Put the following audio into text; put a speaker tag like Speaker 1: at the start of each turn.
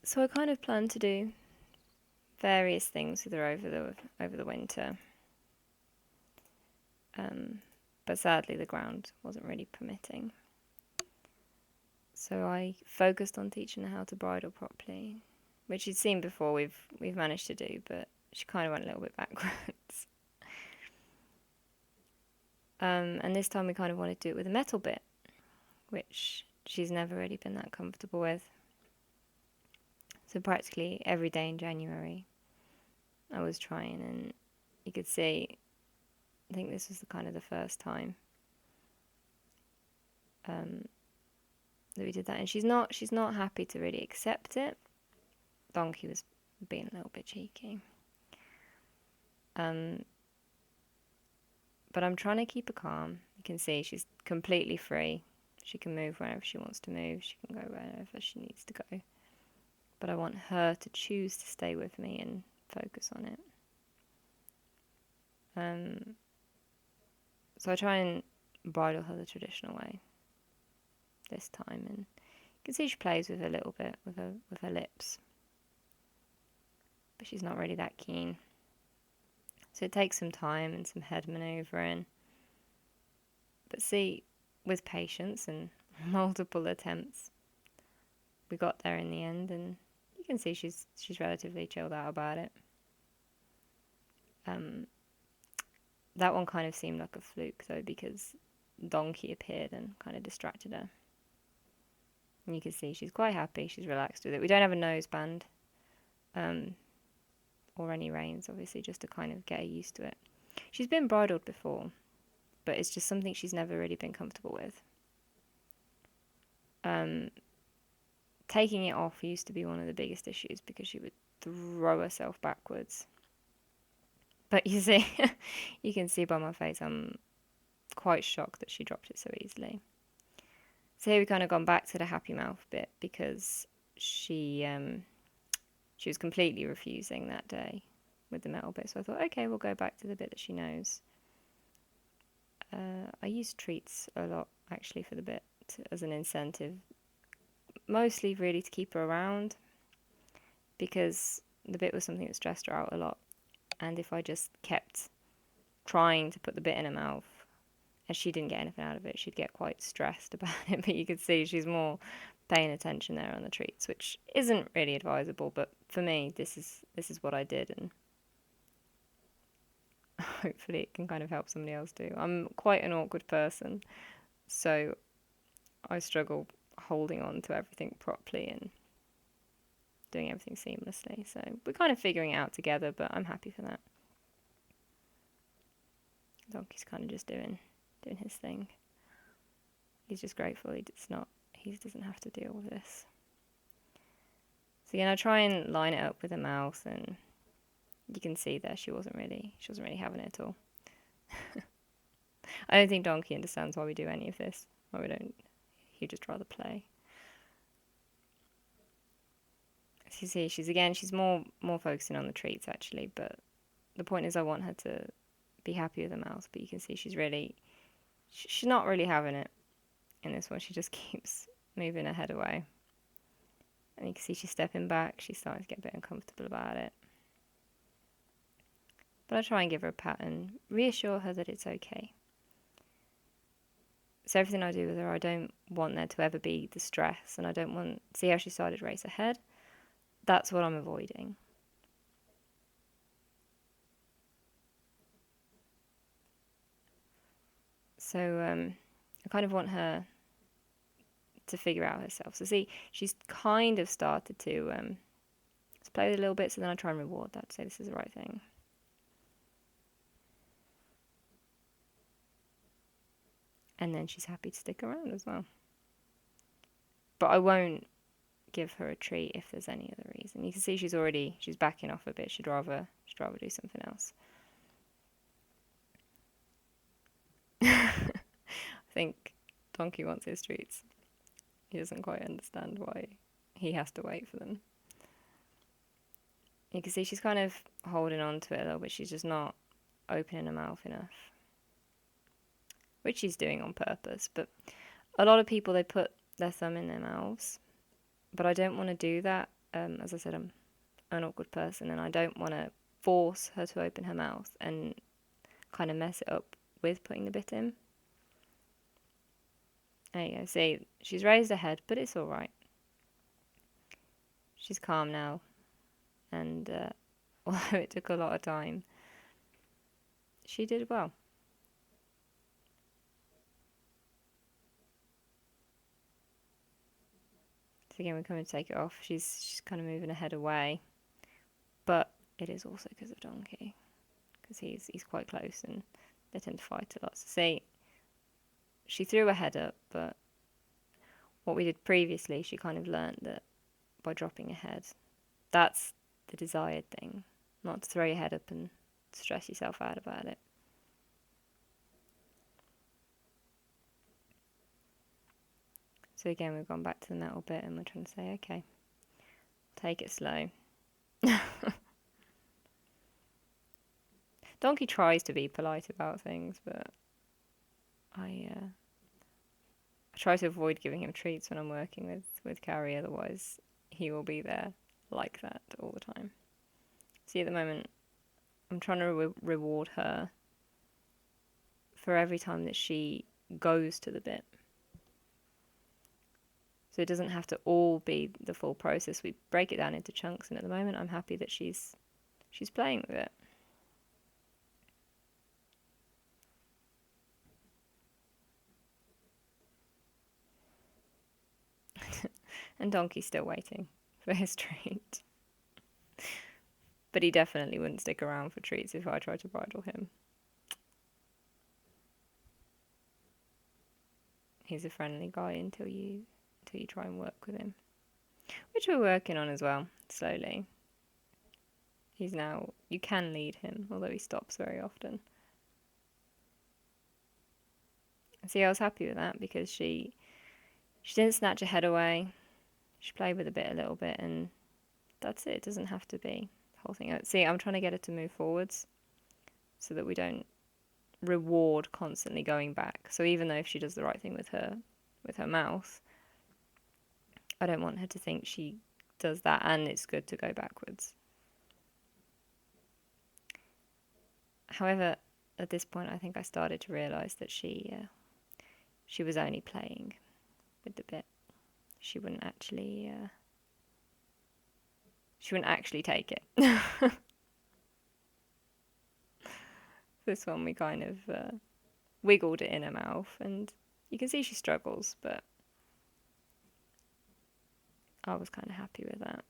Speaker 1: So I kind of planned to do various things with her over the winter, but sadly the ground wasn't really permitting. So I focused on teaching her how to bridle properly, which she'd seen before. We've managed to do, but she kind of went a little bit backwards. And this time we kind of wanted to do it with a metal bit, which she's never really been that comfortable with. So practically every day in January, I was trying, and you could see, I think this was the first time that we did that, and she's not happy to really accept it. Donkey was being a little bit cheeky. But I'm trying to keep her calm. You can see she's completely free. She can move wherever she wants to move. She can go wherever she needs to go. But I want her to choose to stay with me and focus on it. So I try and bridle her the traditional way this time, and you can see she plays with a little bit with her lips, but she's not really that keen. So it takes some time and some head manoeuvring. But see, with patience and multiple attempts, we got there in the end, and you can see she's relatively chilled out about it. That one kind of seemed like a fluke though, because Donkey appeared and kind of distracted her. And you can see she's quite happy, she's relaxed with it. We don't have a noseband or any reins, obviously, just to kind of get her used to it. She's been bridled before, but it's just something she's never really been comfortable with. Taking it off used to be one of the biggest issues because she would throw herself backwards. But you see, you can see by my face, I'm quite shocked that she dropped it so easily. So here we kind of gone back to the happy mouth bit because she was completely refusing that day with the metal bit. So I thought, okay, we'll go back to the bit that she knows. I use treats a lot actually for the bit as an incentive, mostly really to keep her around, because the bit was something that stressed her out a lot. And if I just kept trying to put the bit in her mouth and she didn't get anything out of it, she'd get quite stressed about it. But you could see she's more paying attention there on the treats, which isn't really advisable. But for me, this is what I did, and hopefully it can kind of help somebody else too. I'm quite an awkward person, so I struggle holding on to everything properly and doing everything seamlessly. So we're kind of figuring it out together, but I'm happy for that. Donkey's kind of just doing his thing. He's just grateful he doesn't have to deal with this. So again, I try and line it up with her mouth, and you can see there she wasn't really having it at all. I don't think Donkey understands why we do any of this. Why we don't. He'd just rather play. As you see, she's more focusing on the treats actually, but the point is I want her to be happy with her mouth, but you can see she's not really having it in this one. She just keeps moving her head away. And you can see she's stepping back. She's starting to get a bit uncomfortable about it. But I try and give her a pat and reassure her that it's okay. So everything I do with her, I don't want there to ever be the stress, and I don't want... See how she started to raise her head? That's what I'm avoiding. So I kind of want her to figure out herself. So see, she's kind of started to play with a little bit, so then I try and reward that to say this is the right thing. And then she's happy to stick around as well. But I won't give her a treat if there's any other reason. You can see she's backing off a bit. She'd rather do something else. I think Donkey wants his treats. He doesn't quite understand why he has to wait for them. You can see she's kind of holding on to it a little bit. She's just not opening her mouth enough, which she's doing on purpose. But a lot of people, they put their thumb in their mouths, but I don't want to do that As I said, I'm an awkward person and I don't want to force her to open her mouth and kind of mess it up with putting the bit in. There you go. See, she's raised her head, but it's all right. She's calm now, and although it took a lot of time, she did well. So again, we're coming to take it off. She's kind of moving her head away, but it is also because of Donkey, because he's quite close and they tend to fight a lot. So see, she threw her head up, but what we did previously, she kind of learnt that by dropping her head, that's the desired thing, not to throw your head up and stress yourself out about it. So again, we've gone back to the metal bit and we're trying to say, okay, take it slow. Donkey tries to be polite about things, but I try to avoid giving him treats when I'm working with Carrie, otherwise he will be there like that all the time. See, at the moment, I'm trying to reward her for every time that she goes to the bit. So it doesn't have to all be the full process. We break it down into chunks, and at the moment I'm happy that she's playing with it. And Donkey's still waiting for his treat. But he definitely wouldn't stick around for treats if I tried to bridle him. He's a friendly guy until you try and work with him. Which we're working on as well, slowly. He's now, you can lead him, although he stops very often. See, I was happy with that because she didn't snatch her head away. She played with the bit a little bit, and that's it. It doesn't have to be the whole thing. See, I'm trying to get her to move forwards so that we don't reward constantly going back. So even though if she does the right thing with her mouth, I don't want her to think she does that and it's good to go backwards. However, at this point, I think I started to realise that she was only playing with the bit. She wouldn't actually take it. This one we kind of wiggled it in her mouth, and you can see she struggles, but I was kind of happy with that.